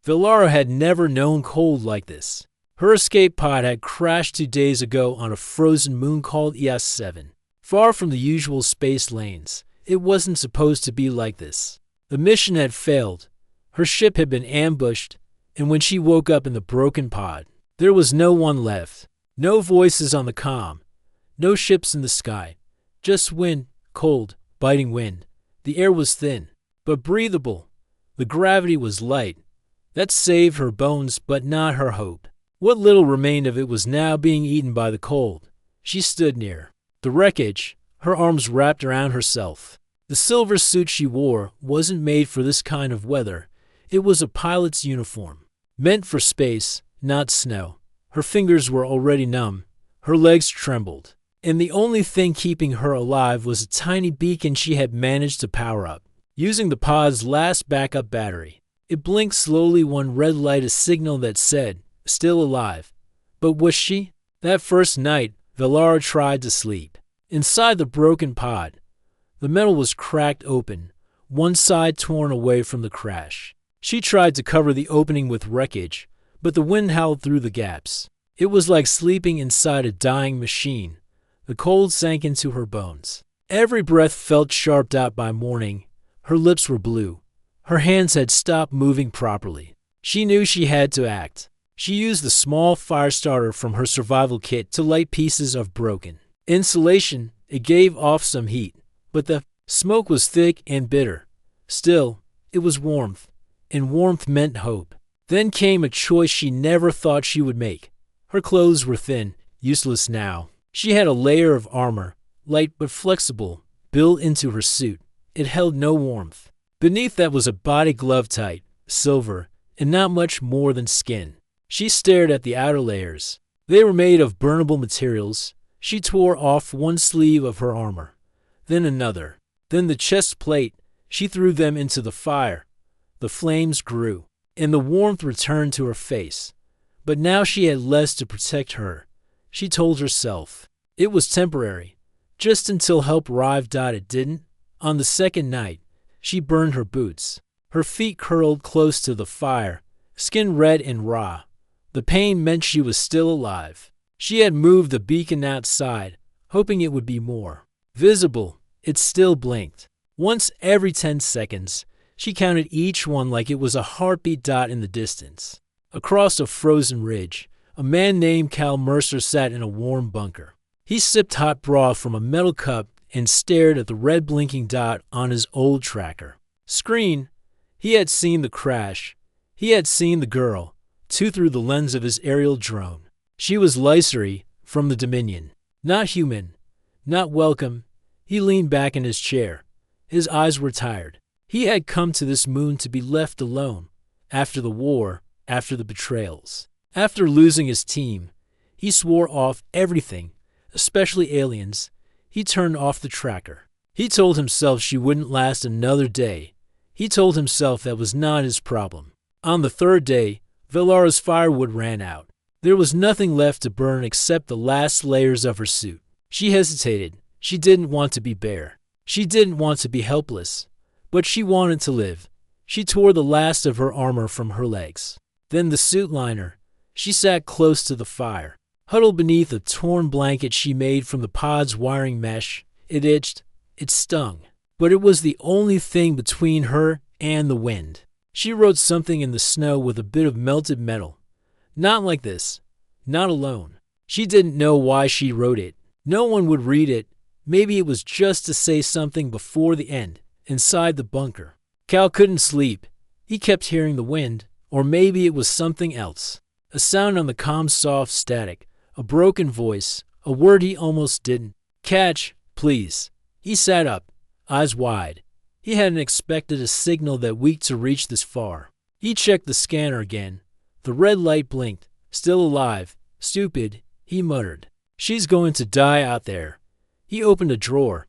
Villara had never known cold like this. Her escape pod had crashed 2 days ago on a frozen moon called ES7. Far from the usual space lanes, it wasn't supposed to be like this. The mission had failed. Her ship had been ambushed, and when she woke up in the broken pod, there was no one left. No voices on the comm. No ships in the sky. Just wind, cold, biting wind. The air was thin, but breathable. The gravity was light. That saved her bones, but not her hope. What little remained of it was now being eaten by the cold. She stood near the wreckage, her arms wrapped around herself. The silver suit she wore wasn't made for this kind of weather. It was a pilot's uniform, meant for space, not snow. Her fingers were already numb. Her legs trembled. And the only thing keeping her alive was a tiny beacon she had managed to power up, using the pod's last backup battery. It blinked slowly, one red light, a signal that said, still alive. But was she? That first night, Villara tried to sleep. Inside the broken pod, the metal was cracked open, one side torn away from the crash. She tried to cover the opening with wreckage, but the wind howled through the gaps. It was like sleeping inside a dying machine. The cold sank into her bones. Every breath felt sharped out by morning. Her lips were blue. Her hands had stopped moving properly. She knew she had to act. She used the small fire starter from her survival kit to light pieces of broken insulation. It gave off some heat, but the smoke was thick and bitter. Still, it was warmth, and warmth meant hope. Then came a choice she never thought she would make. Her clothes were thin, useless now. She had a layer of armor, light but flexible, built into her suit. It held no warmth. Beneath that was a body glove tight, silver, and not much more than skin. She stared at the outer layers. They were made of burnable materials. She tore off one sleeve of her armor, then another, then the chest plate. She threw them into the fire. The flames grew, and the warmth returned to her face. But now she had less to protect her. She told herself it was temporary, just until help arrived. It didn't. On the second night, she burned her boots. Her feet curled close to the fire, skin red and raw. The pain meant she was still alive. She had moved the beacon outside, hoping it would be more visible. It still blinked. Once every 10 seconds, she counted each one like it was a heartbeat. In the distance, across a frozen ridge, a man named Cal Mercer sat in a warm bunker. He sipped hot broth from a metal cup and stared at the red blinking dot on his old tracker screen. He had seen the crash. He had seen the girl, too, through the lens of his aerial drone. She was Lycery from the Dominion. Not human, not welcome. He leaned back in his chair. His eyes were tired. He had come to this moon to be left alone. After the war, after the betrayals, after losing his team, he swore off everything, especially aliens. He turned off the tracker. He told himself she wouldn't last another day. He told himself that was not his problem. On the third day, Villara's firewood ran out. There was nothing left to burn except the last layers of her suit. She hesitated. She didn't want to be bare. She didn't want to be helpless. But she wanted to live. She tore the last of her armor from her legs. Then the suit liner. She sat close to the fire, huddled beneath a torn blanket she made from the pod's wiring mesh. It itched. It stung. But it was the only thing between her and the wind. She wrote something in the snow with a bit of melted metal. Not like this. Not alone. She didn't know why she wrote it. No one would read it. Maybe it was just to say something before the end, inside the bunker. Cal couldn't sleep. He kept hearing the wind, or maybe it was something else. A sound on the comm's soft static, a broken voice, a word he almost didn't catch. Please. He sat up, eyes wide. He hadn't expected a signal that weak to reach this far. He checked the scanner again. The red light blinked. Still alive. Stupid, he muttered. She's going to die out there. He opened a drawer.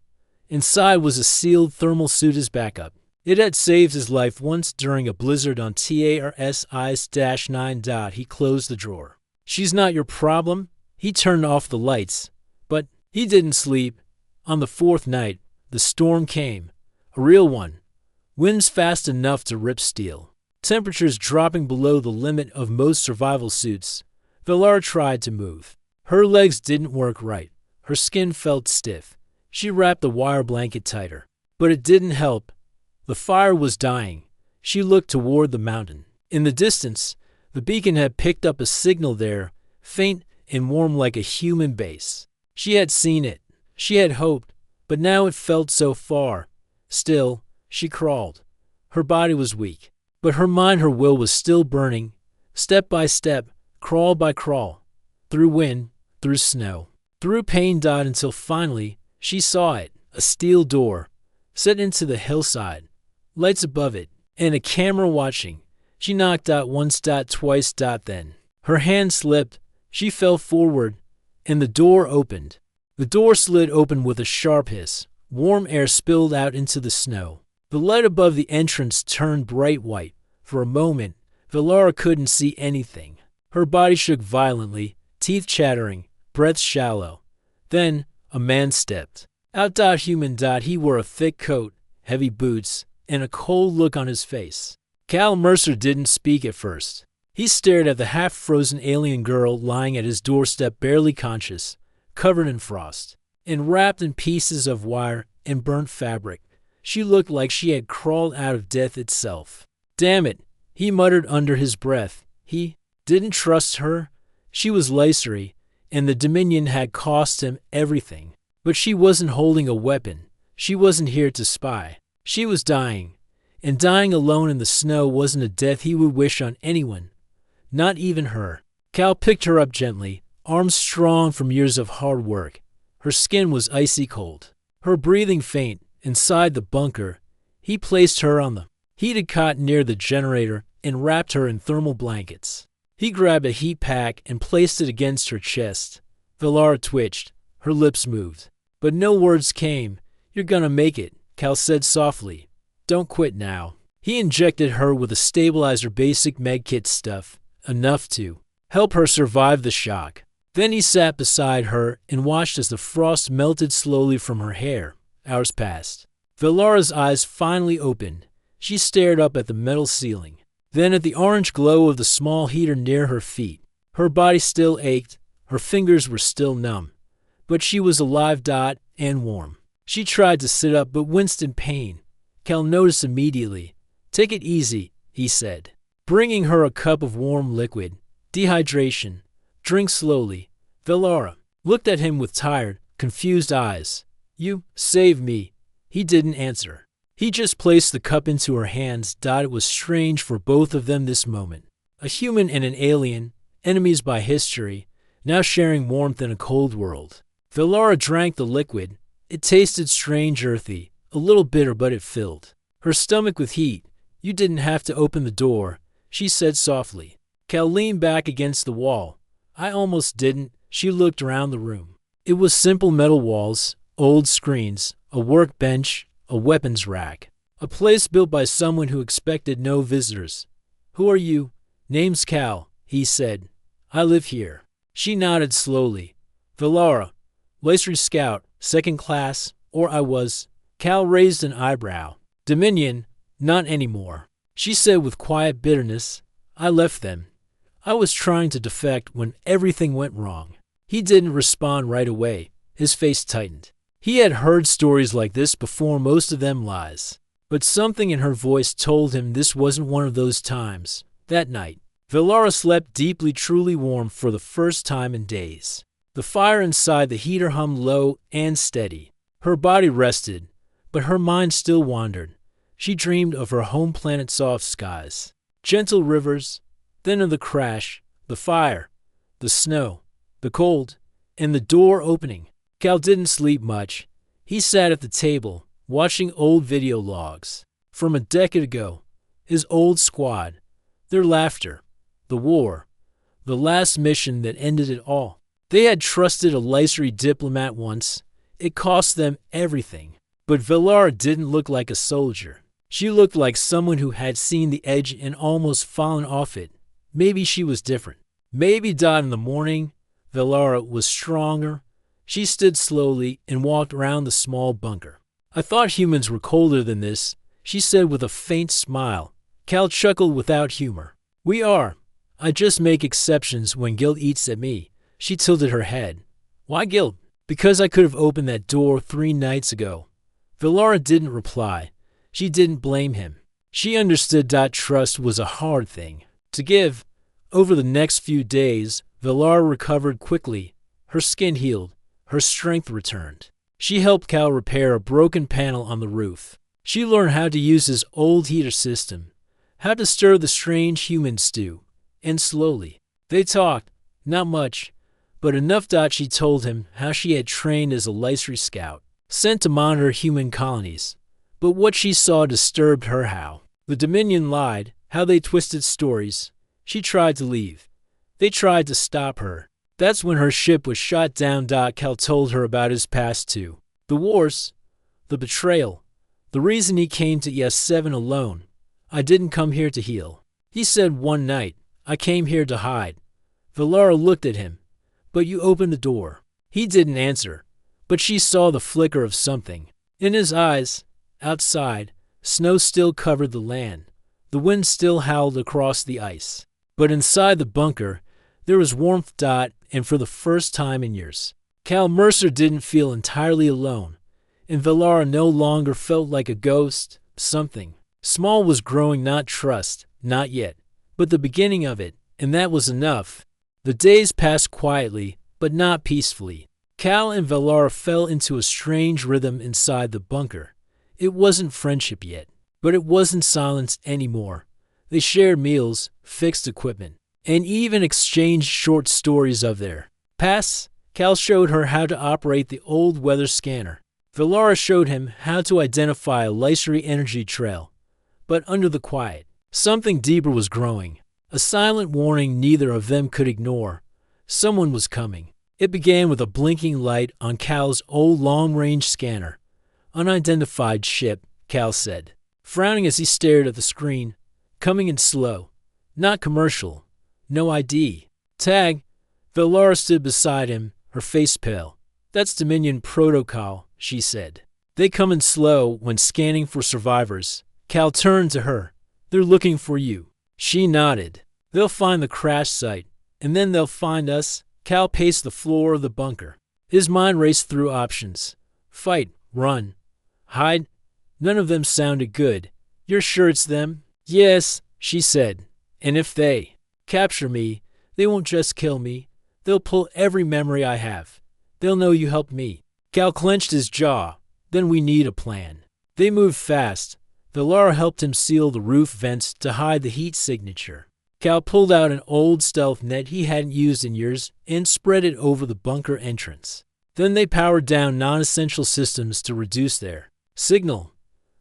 Inside was a sealed thermal suit as backup. It had saved his life once during a blizzard on TARS-9. He closed the drawer. She's not your problem. He turned off the lights. But he didn't sleep. On the fourth night, the storm came. A real one. Winds fast enough to rip steel. temperatures dropping below the limit of most survival suits. Velara tried to move. Her legs didn't work right. Her skin felt stiff. She wrapped the wire blanket tighter. But it didn't help. The fire was dying. She looked toward the mountain. In the distance, the beacon had picked up a signal there, faint and warm like a human base. She had seen it. She had hoped. But now it felt so far. Still, she crawled. Her body was weak. But her mind, her will was still burning. Step by step, crawl by crawl. Through wind, through snow, through pain, until finally she saw it. A steel door, set into the hillside. Lights above it, and a camera watching. She knocked once, twice, then. Her hand slipped. She fell forward, and the door opened. The door slid open with a sharp hiss. Warm air spilled out into the snow. The light above the entrance turned bright white. For a moment, Velara couldn't see anything. Her body shook violently, teeth chattering, breath shallow. Then, a man stepped. Out. Human. He wore a thick coat, heavy boots, and a cold look on his face. Cal Mercer didn't speak at first. He stared at the half-frozen alien girl lying at his doorstep, barely conscious, covered in frost, and wrapped in pieces of wire and burnt fabric. She looked like she had crawled out of death itself. Damn it, he muttered under his breath. He didn't trust her. She was Lacery, and the Dominion had cost him everything. But she wasn't holding a weapon. She wasn't here to spy. She was dying, and dying alone in the snow wasn't a death he would wish on anyone, not even her. Cal picked her up gently, arms strong from years of hard work. Her skin was icy cold, her breathing faint. Inside the bunker, he placed her on the heated cot near the generator and wrapped her in thermal blankets. He grabbed a heat pack and placed it against her chest. Velara twitched. Her lips moved. But no words came. You're gonna make it, Cal said softly. Don't quit now. He injected her with a stabilizer, basic medkit stuff, enough to help her survive the shock. Then he sat beside her and watched as the frost melted slowly from her hair. Hours passed. Velara's eyes finally opened. She stared up at the metal ceiling, then at the orange glow of the small heater near her feet. Her body still ached. Her fingers were still numb. But she was alive, and warm. She tried to sit up but winced in pain. Cal noticed immediately. Take it easy, he said, bringing her a cup of warm liquid. Dehydration. Drink slowly. Velara looked at him with tired, confused eyes. You saved me. He didn't answer. He just placed the cup into her hands. It was strange for both of them this moment. A human and an alien, enemies by history, now sharing warmth in a cold world. Velara drank the liquid. It tasted strange, earthy, a little bitter, but it filled her stomach with heat. You didn't have to open the door, she said softly. Cal leaned back against the wall. I almost didn't. She looked around the room. It was simple metal walls, old screens, a workbench, a weapons rack. A place built by someone who expected no visitors. Who are you? Name's Cal, he said. I live here. She nodded slowly. Velara, Lacery Scout, second class, or I was. Cal raised an eyebrow. Dominion, not anymore. She said with quiet bitterness. I left them. I was trying to defect when everything went wrong. He didn't respond right away. His face tightened. He had heard stories like this before, most of them lies. But something in her voice told him this wasn't one of those times. That night, Velara slept deeply, truly warm for the first time in days. The fire inside the heater hummed low and steady. Her body rested, but her mind still wandered. She dreamed of her home planet, soft skies, gentle rivers, then of the crash, the fire, the snow, the cold, and the door opening. Cal didn't sleep much. He sat at the table, watching old video logs from a decade ago. His old squad, their laughter, the war, the last mission that ended it all. They had trusted a Lacery diplomat once. It cost them everything. But Velara didn't look like a soldier. She looked like someone who had seen the edge and almost fallen off it. Maybe she was different. Maybe. In the morning, Velara was stronger. She stood slowly and walked around the small bunker. I thought humans were colder than this, she said with a faint smile. Cal chuckled without humor. We are. I just make exceptions when guilt eats at me. She tilted her head. Why guilt? Because I could have opened that door 3 nights ago. Valara didn't reply. She didn't blame him. She understood that trust was a hard thing to give. Over the next few days, Valara recovered quickly. Her skin healed. Her strength returned. She helped Cal repair a broken panel on the roof. She learned how to use his old heater system, how to stir the strange human stew, and slowly. They talked, not much, but enough that she told him how she had trained as a Lycery scout, sent to monitor human colonies. But what she saw disturbed her. How the Dominion lied, how they twisted stories. She tried to leave. They tried to stop her. That's when her ship was shot down. Cal told her about his past too. The wars, the betrayal, the reason he came to ES7 alone. I didn't come here to heal. He said one night, I came here to hide. Valara looked at him. But you opened the door. He didn't answer, but she saw the flicker of something in his eyes. Outside, snow still covered the land. The wind still howled across the ice. But inside the bunker, there was warmth. And for the first time in years, Cal Mercer didn't feel entirely alone, and Valara no longer felt like a ghost. Something small was growing, not trust, not yet, but the beginning of it, and that was enough. The days passed quietly, but not peacefully. Cal and Valara fell into a strange rhythm inside the bunker. It wasn't friendship yet, but it wasn't silence anymore. They shared meals, fixed equipment, and even exchanged short stories of their past. Cal showed her how to operate the old weather scanner. Valara showed him how to identify a Lycery energy trail. But under the quiet, something deeper was growing. A silent warning neither of them could ignore. Someone was coming. It began with a blinking light on Cal's old long-range scanner. Unidentified ship, Cal said, frowning as he stared at the screen. Coming in slow. Not commercial. No ID. Tag. Valara stood beside him, her face pale. That's Dominion protocol, she said. They come in slow when scanning for survivors. Cal turned to her. They're looking for you. She nodded. They'll find the crash site, and then they'll find us. Cal paced the floor of the bunker. His mind raced through options. Fight, run, hide. None of them sounded good. You're sure it's them? Yes, she said. And if they capture me, they won't just kill me. They'll pull every memory I have. They'll know you helped me. Cal clenched his jaw. Then we need a plan. They moved fast. Valara helped him seal the roof vents to hide the heat signature. Cal pulled out an old stealth net he hadn't used in years and spread it over the bunker entrance. Then they powered down non-essential systems to reduce their signal.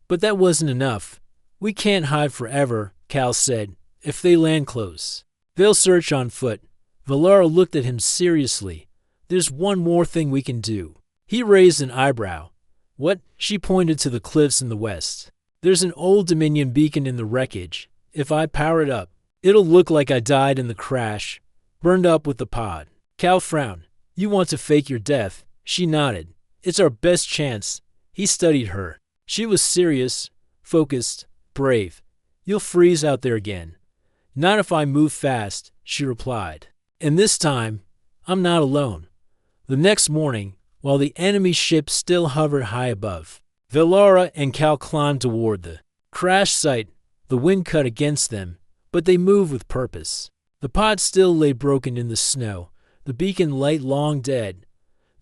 But that wasn't enough. We can't hide forever, Cal said. If they land close, they'll search on foot. Valara looked at him seriously. There's one more thing we can do. He raised an eyebrow. What? She pointed to the cliffs in the west. There's an old Dominion beacon in the wreckage. If I power it up, it'll look like I died in the crash, burned up with the pod. Cal frowned. You want to fake your death? She nodded. It's our best chance. He studied her. She was serious, focused, brave. You'll freeze out there again. Not if I move fast, she replied. And this time, I'm not alone. The next morning, while the enemy ship still hovered high above, Valara and Cal climbed toward the crash site. The wind cut against them, but they moved with purpose. The pod still lay broken in the snow, the beacon light long dead.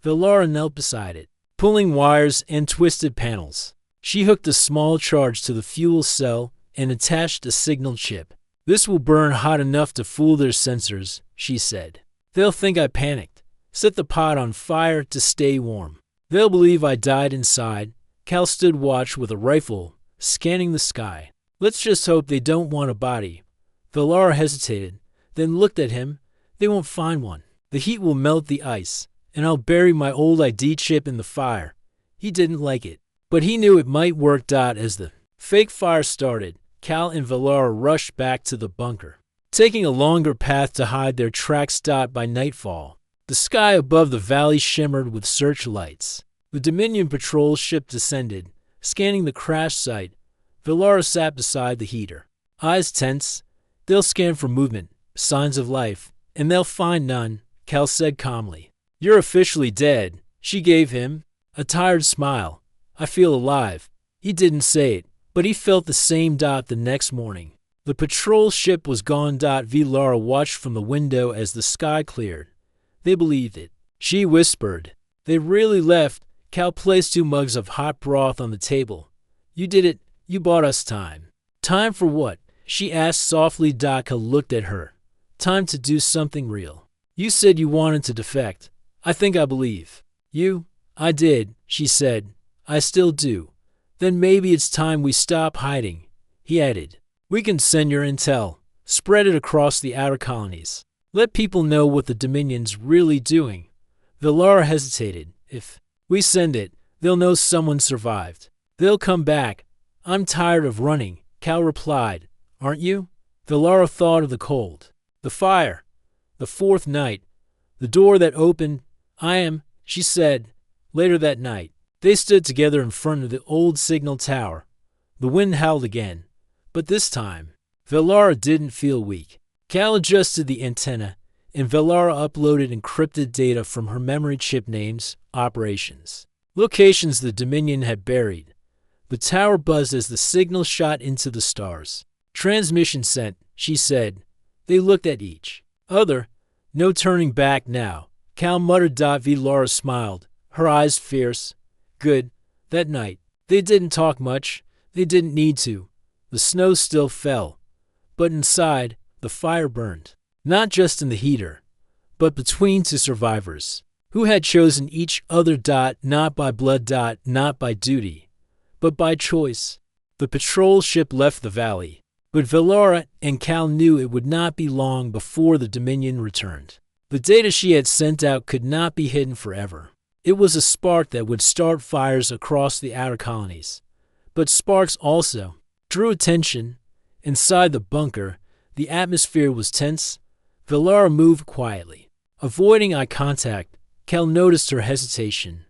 Valara knelt beside it, pulling wires and twisted panels. She hooked a small charge to the fuel cell and attached a signal chip. This will burn hot enough to fool their sensors, she said. They'll think I panicked. Set the pod on fire to stay warm. They'll believe I died inside. Cal stood watch with a rifle, scanning the sky. Let's just hope they don't want a body. Valara hesitated, then looked at him. They won't find one. The heat will melt the ice, and I'll bury my old ID chip in the fire. He didn't like it, but he knew it might work. As the fake fire started, Cal and Valara rushed back to the bunker, taking a longer path to hide their tracks. By nightfall, the sky above the valley shimmered with searchlights. The Dominion patrol ship descended, scanning the crash site. Valara sat beside the heater. eyes tense. They'll scan for movement, signs of life, and they'll find none, Cal said calmly. You're officially dead, she gave him a tired smile. I feel alive. He didn't say it, but he felt the same. The next morning, the patrol ship was gone. Lara watched from the window as the sky cleared. They believed it. She whispered. They really left. Cal placed 2 mugs of hot broth on the table. You did it. You bought us time. Time for what? She asked softly. Cal looked at her. Time to do something real. You said you wanted to defect. I think I believe you. I did, she said. I still do. Then maybe it's time we stop hiding, he added. We can send your intel. Spread it across the outer colonies. Let people know what the Dominion's really doing. Lara hesitated. If we send it, they'll know someone survived. They'll come back. I'm tired of running, Cal replied. Aren't you? Lara thought of the cold, the fire, the 4th night, the door that opened. I am, she said. Later that night, they stood together in front of the old signal tower. The wind howled again, but this time, Lara didn't feel weak. Cal adjusted the antenna, and Lara uploaded encrypted data from her memory chip names, operations, locations the Dominion had buried. The tower buzzed as the signal shot into the stars. Transmission sent, she said. They looked at each other. No turning back now, Cal muttered. Lara smiled, her eyes fierce. Good. That night, they didn't talk much. They didn't need to. The snow still fell. But inside, the fire burned. Not just in the heater, but between 2 survivors, who had chosen each other. Not by blood. Not by duty, but by choice. The patrol ship left the valley, but Lara and Cal knew it would not be long before the Dominion returned. The data she had sent out could not be hidden forever. It was a spark that would start fires across the outer colonies. But sparks also drew attention. Inside the bunker, the atmosphere was tense. Lara moved quietly, avoiding eye contact. Cal noticed her hesitation.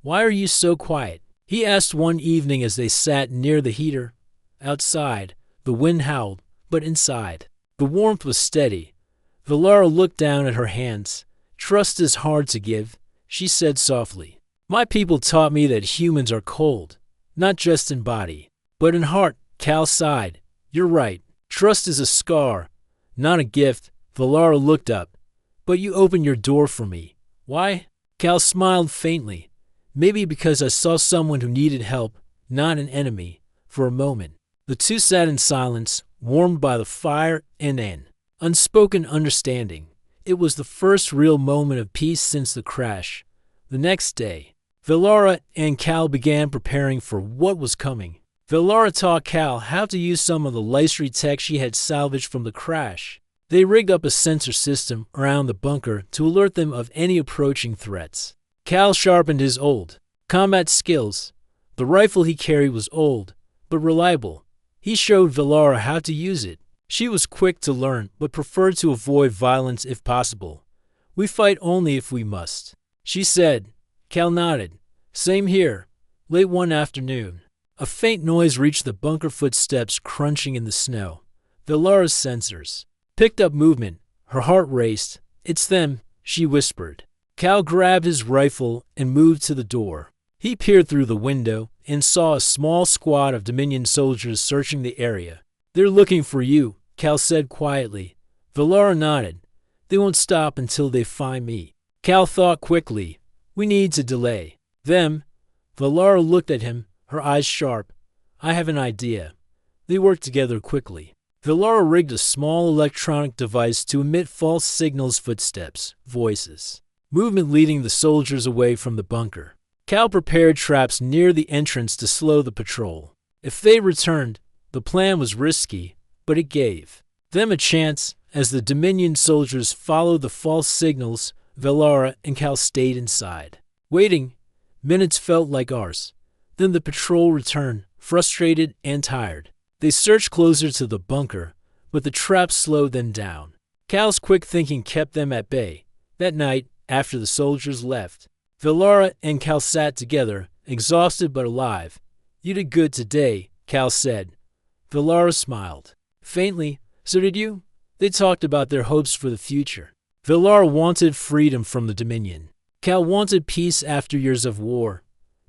Why are you so quiet? He asked one evening as they sat near the heater. Outside, the wind howled, but inside, the warmth was steady. Lara looked down at her hands. Trust is hard to give, she said softly. My people taught me that humans are cold, not just in body, but in heart. Cal sighed. You're right. Trust is a scar, not a gift. Lara looked up. But you opened your door for me. Why? Cal smiled faintly. Maybe because I saw someone who needed help, not an enemy. For a moment, the 2 sat in silence, warmed by the fire and an unspoken understanding. It was the first real moment of peace since the crash. The next day, Lara and Cal began preparing for what was coming. Lara taught Cal how to use some of the Lysry tech she had salvaged from the crash. They rigged up a sensor system around the bunker to alert them of any approaching threats. Cal sharpened his old combat skills. The rifle he carried was old, but reliable. He showed Lara how to use it. She was quick to learn, but preferred to avoid violence if possible. We fight only if we must, she said. Cal nodded. Same here. Late one afternoon, a faint noise reached the bunker, footsteps crunching in the snow. Lara's sensors picked up movement. Her heart raced. It's them, she whispered. Cal grabbed his rifle and moved to the door. He peered through the window and saw a small squad of Dominion soldiers searching the area. They're looking for you, Cal said quietly. Lara nodded. They won't stop until they find me. Cal thought quickly. We need to delay them. Lara looked at him, her eyes sharp. I have an idea. They worked together quickly. Lara rigged a small electronic device to emit false signals, footsteps, voices, movement leading the soldiers away from the bunker. Cal prepared traps near the entrance to slow the patrol. If they returned, the plan was risky, but it gave them a chance. As the Dominion soldiers followed the false signals, Lara and Cal stayed inside, waiting. Minutes felt like hours. Then the patrol returned, frustrated and tired. They searched closer to the bunker, but the traps slowed them down. Cal's quick thinking kept them at bay. That night, after the soldiers left, Lara and Cal sat together, exhausted but alive. You did good today, Cal said. Lara smiled. Faintly, so did you? They talked about their hopes for the future. Velara wanted freedom from the Dominion. Cal wanted peace after years of war.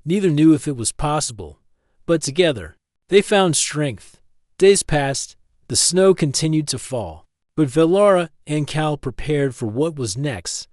Neither knew if it was possible, but together, they found strength. Days passed, the snow continued to fall, but Velara and Cal prepared for what was next.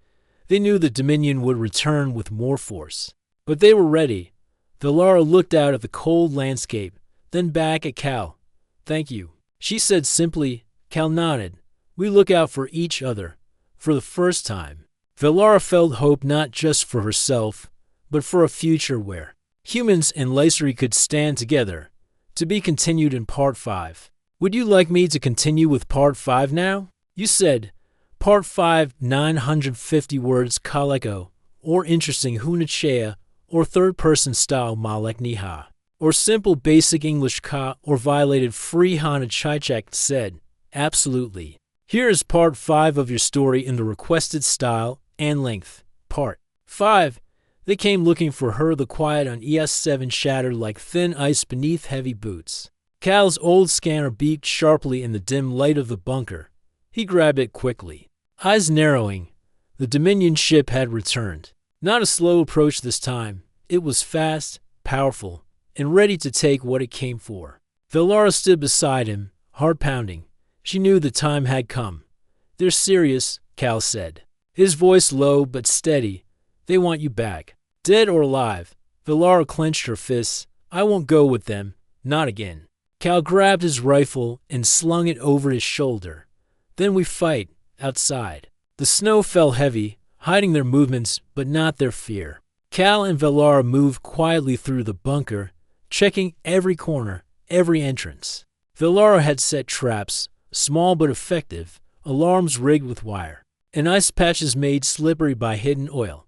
They knew the Dominion would return with more force, but they were ready. Velara looked out at the cold landscape, then back at Cal. "Thank you," she said simply. Cal nodded. "We look out for each other." For the first time, Velara felt hope not just for herself, but for a future where humans and Lycery could stand together. To be continued in Part 5. Would you like me to continue with Part 5 now? You said, Part 5, 950 words Kaleko, or interesting Hunachea, or third-person style Malek Niha, or simple basic English Ka, or violated free Hana Chichek said, absolutely. Here is Part 5 of your story in the requested style and length. Part 5. They came looking for her. The quiet on ES7 shattered like thin ice beneath heavy boots. Cal's old scanner beeped sharply in the dim light of the bunker. He grabbed it quickly. Eyes narrowing, the Dominion ship had returned. Not a slow approach this time. It was fast, powerful, and ready to take what it came for. Velara stood beside him, heart pounding. She knew the time had come. "They're serious," Cal said, his voice low but steady. "They want you back. Dead or alive." Velara clenched her fists. "I won't go with them. Not again." Cal grabbed his rifle and slung it over his shoulder. "Then we fight, outside." The snow fell heavy, hiding their movements but not their fear. Cal and Velara moved quietly through the bunker, checking every corner, every entrance. Velara had set traps, small but effective, alarms rigged with wire, and ice patches made slippery by hidden oil.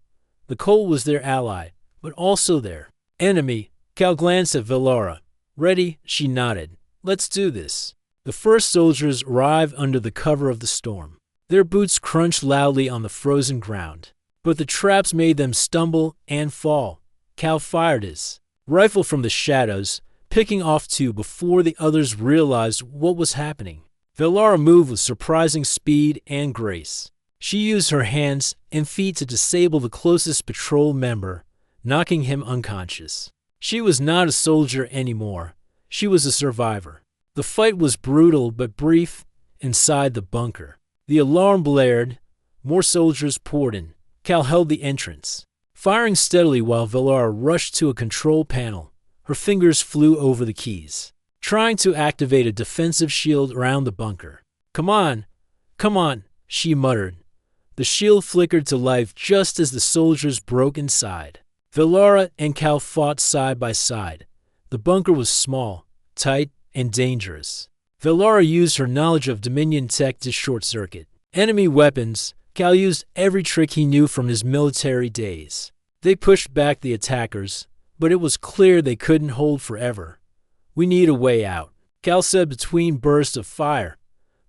The cold was their ally, but also their enemy. Cal glanced at Velara. "Ready?" She nodded. "Let's do this." The first soldiers arrived under the cover of the storm. Their boots crunched loudly on the frozen ground, but the traps made them stumble and fall. Cal fired his rifle from the shadows, picking off two before the others realized what was happening. Velara moved with surprising speed and grace. She used her hands and feet to disable the closest patrol member, knocking him unconscious. She was not a soldier anymore. She was a survivor. The fight was brutal but brief inside the bunker. The alarm blared. More soldiers poured in. Cal held the entrance, firing steadily while Velara rushed to a control panel. Her fingers flew over the keys, trying to activate a defensive shield around the bunker. Come on, she muttered. The shield flickered to life just as the soldiers broke inside. Velara and Cal fought side by side. The bunker was small, tight, and dangerous. Velara used her knowledge of Dominion tech to short-circuit enemy weapons. Cal used every trick he knew from his military days. They pushed back the attackers, but it was clear they couldn't hold forever. "We need a way out," Cal said between bursts of fire.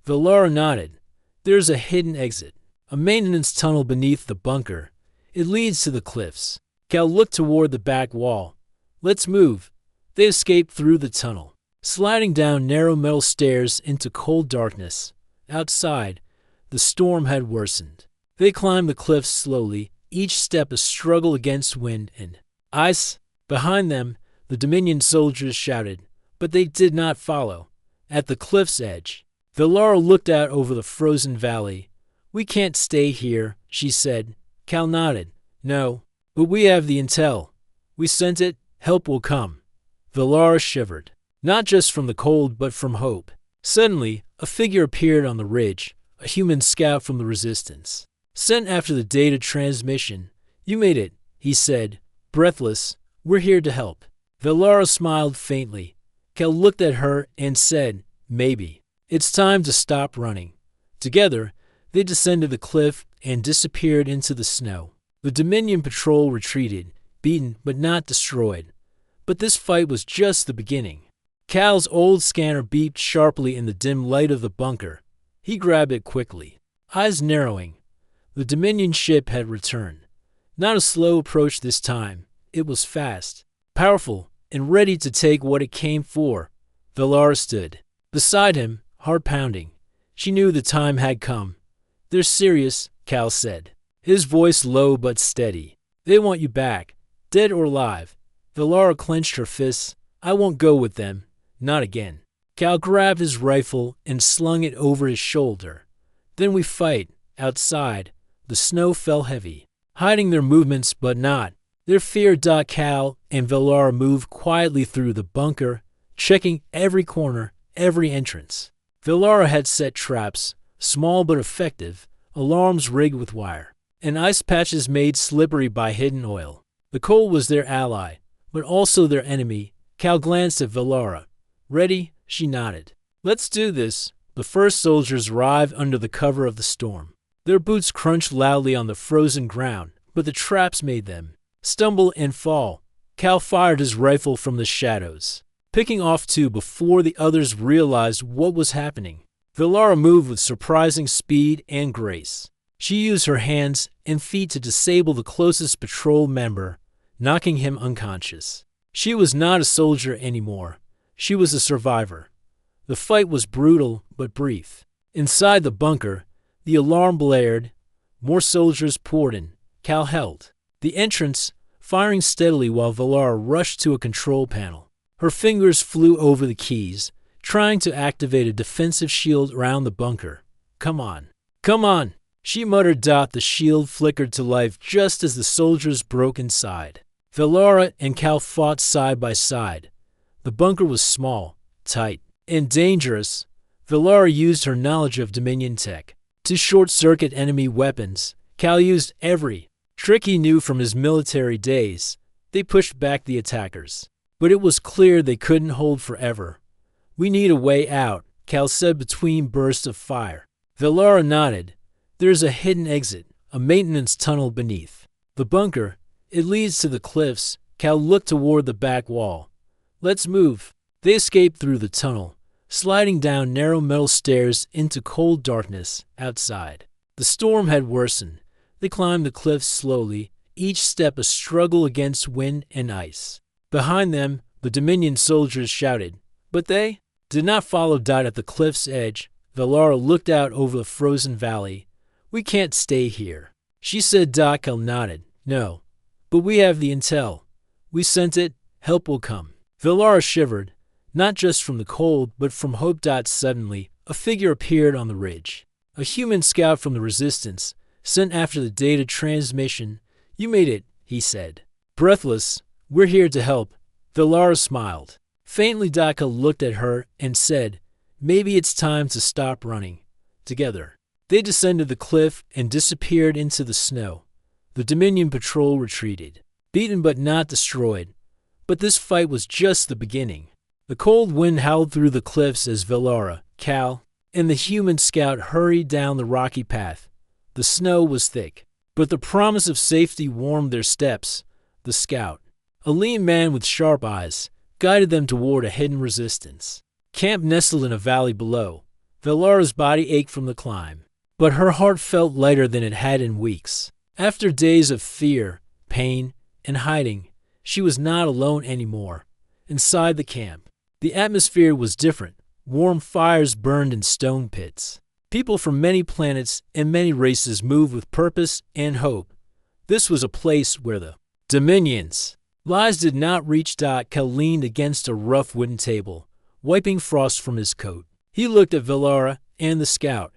Velara nodded. "There's a hidden exit, a maintenance tunnel beneath the bunker. It leads to the cliffs." Cal looked toward the back wall. "Let's move." They escaped through the tunnel, sliding down narrow metal stairs into cold darkness. Outside, the storm had worsened. They climbed the cliffs slowly, each step a struggle against wind and ice. Behind them, the Dominion soldiers shouted, but they did not follow. At the cliff's edge, Velara looked out over the frozen valley. "We can't stay here," she said. Cal nodded. "No, but we have the intel. We sent it. Help will come." Velara shivered, not just from the cold but from hope. Suddenly, a figure appeared on the ridge, a human scout from the Resistance. "Sent after the data transmission. You made it," he said, breathless. "We're here to help." Velara smiled faintly. Cal looked at her and said, "Maybe. It's time to stop running." Together, they descended the cliff and disappeared into the snow. The Dominion patrol retreated, beaten but not destroyed. But this fight was just the beginning. Cal's old scanner beeped sharply in the dim light of the bunker. He grabbed it quickly, eyes narrowing. The Dominion ship had returned. Not a slow approach this time. It was fast, powerful, and ready to take what it came for. Velara stood beside him, heart pounding. She knew the time had come. "They're serious," Cal said, his voice low but steady. "They want you back, dead or alive." Velara clenched her fists. "I won't go with them. Not again." Cal grabbed his rifle and slung it over his shoulder. "Then we fight, outside." The snow fell heavy, hiding their movements but not their fear. Cal and Velara moved quietly through the bunker, checking every corner, every entrance. Velara had set traps, small but effective, alarms rigged with wire, and ice patches made slippery by hidden oil. The cold was their ally, but also their enemy. Cal glanced at Velara. "Ready?" She nodded. "Let's do this." The first soldiers arrived under the cover of the storm. Their boots crunched loudly on the frozen ground, but the traps made them stumble and fall. Cal fired his rifle from the shadows, picking off two before the others realized what was happening. Velara moved with surprising speed and grace. She used her hands and feet to disable the closest patrol member, knocking him unconscious. She was not a soldier anymore. She was a survivor. The fight was brutal but brief. Inside the bunker, the alarm blared. More soldiers poured in. Cal held the entrance, firing steadily while Velara rushed to a control panel. Her fingers flew over the keys, trying to activate a defensive shield around the bunker. "Come on. Come on," she muttered. The shield flickered to life just as the soldiers broke inside. Velara and Cal fought side by side. The bunker was small, tight, and dangerous. Velara used her knowledge of Dominion tech to short-circuit enemy weapons. Cal used every trick he knew from his military days. They pushed back the attackers, but it was clear they couldn't hold forever. "We need a way out," Cal said between bursts of fire. Velara nodded. "There's a hidden exit, a maintenance tunnel beneath the bunker. It leads to the cliffs." Cal looked toward the back wall. "Let's move." They escaped through the tunnel, sliding down narrow metal stairs into cold darkness outside. The storm had worsened. They climbed the cliffs slowly, each step a struggle against wind and ice. Behind them, the Dominion soldiers shouted, but they did not follow. At the cliff's edge, Velara looked out over the frozen valley. "We can't stay here," she said. Cal nodded. "No, but we have the intel. We sent it. Help will come." Velara shivered, not just from the cold, but from hope. Suddenly, a figure appeared on the ridge. A human scout from the Resistance, sent after the data transmission. "You made it," he said. Breathless, "We're here to help." Velara smiled. Faintly, Cal looked at her and said, "Maybe it's time to stop running." Together, they descended the cliff and disappeared into the snow. The Dominion patrol retreated, beaten but not destroyed. But this fight was just the beginning. The cold wind howled through the cliffs as Velara, Cal, and the human scout hurried down the rocky path. The snow was thick, but the promise of safety warmed their steps. The scout, a lean man with sharp eyes, guided them toward a hidden resistance camp nestled in a valley below. Velara's body ached from the climb, but her heart felt lighter than it had in weeks. After days of fear, pain, and hiding, she was not alone anymore. Inside the camp, the atmosphere was different. Warm fires burned in stone pits. People from many planets and many races moved with purpose and hope. This was a place where the Dominion's lies did not reach. Cal leaned against a rough wooden table, wiping frost from his coat. He looked at Velara and the scout.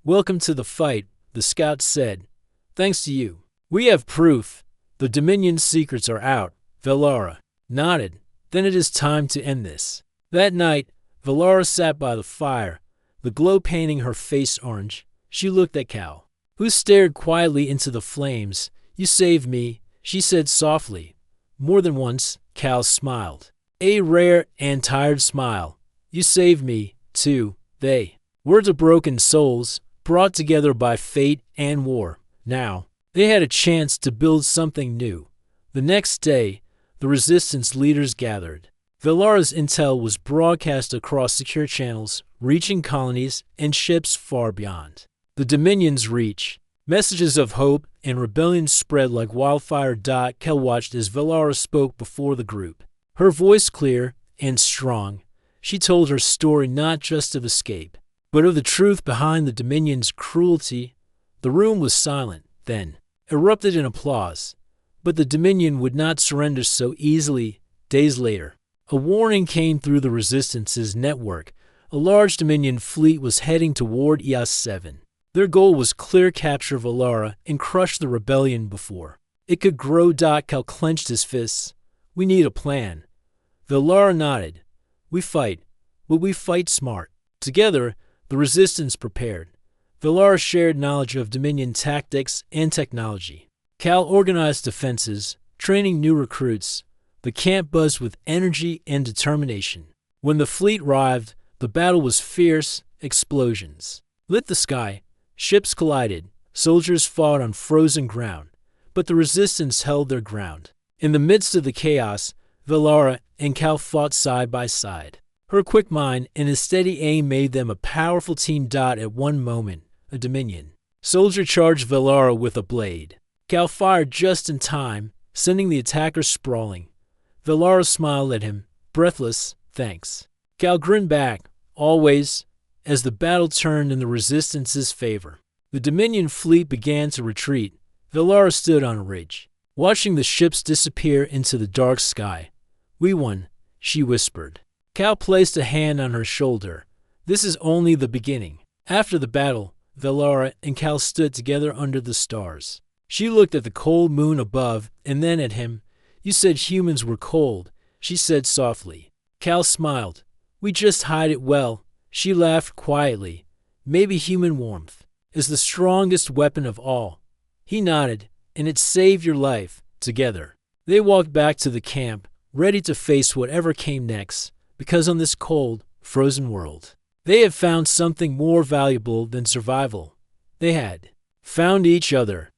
"Welcome to the fight," the scout said. "Thanks to you, we have proof. The Dominion's secrets are out." Velara nodded. "Then it is time to end this." That night, Velara sat by the fire, the glow painting her face orange. She looked at Cal, who stared quietly into the flames. "You saved me," she said softly. More than once, Cal smiled, a rare and tired smile. "You saved me, too." They were the broken souls, brought together by fate and war. Now, they had a chance to build something new. The next day, the Resistance leaders gathered. Velara's intel was broadcast across secure channels, reaching colonies and ships far beyond the Dominion's reach. Messages of hope and rebellion spread like wildfire. Cal watched as Velara spoke before the group. Her voice clear and strong, she told her story not just of escape, But of the truth behind the Dominion's cruelty, the room was silent, then erupted in applause. But the Dominion would not surrender so easily. Days later, a warning came through the Resistance's network. A large Dominion fleet was heading toward EOS-7. Their goal was clear capture of Alara and crush the rebellion before it could grow. Cal clenched his fists. We need a plan. Alara nodded. We fight, but we fight smart. Together, the Resistance prepared. Alara shared knowledge of Dominion tactics and technology. Cal organized defenses, training new recruits. The camp buzzed with energy and determination. When the fleet arrived, the battle was fierce. Explosions lit the sky. Ships collided. Soldiers fought on frozen ground. But the Resistance held their ground. In the midst of the chaos, Alara and Cal fought side by side. Her quick mind and his steady aim made them a powerful team. At one moment, a Dominion soldier charged Alara with a blade. Cal fired just in time, sending the attacker sprawling. Alara smiled at him, breathless. Thanks. Cal grinned back, always, as the battle turned in the Resistance's favor. The Dominion fleet began to retreat. Alara stood on a ridge, watching the ships disappear into the dark sky. We won, she whispered. Cal placed a hand on her shoulder. This is only the beginning. After the battle, Alara and Cal stood together under the stars. She looked at the cold moon above and then at him. You said humans were cold, she said softly. Cal smiled. We just hide it well. She laughed quietly. Maybe human warmth is the strongest weapon of all. He nodded, and it saved your life. Together, they walked back to the camp, ready to face whatever came next, because on this cold, frozen world, they had found something more valuable than survival. They had found each other.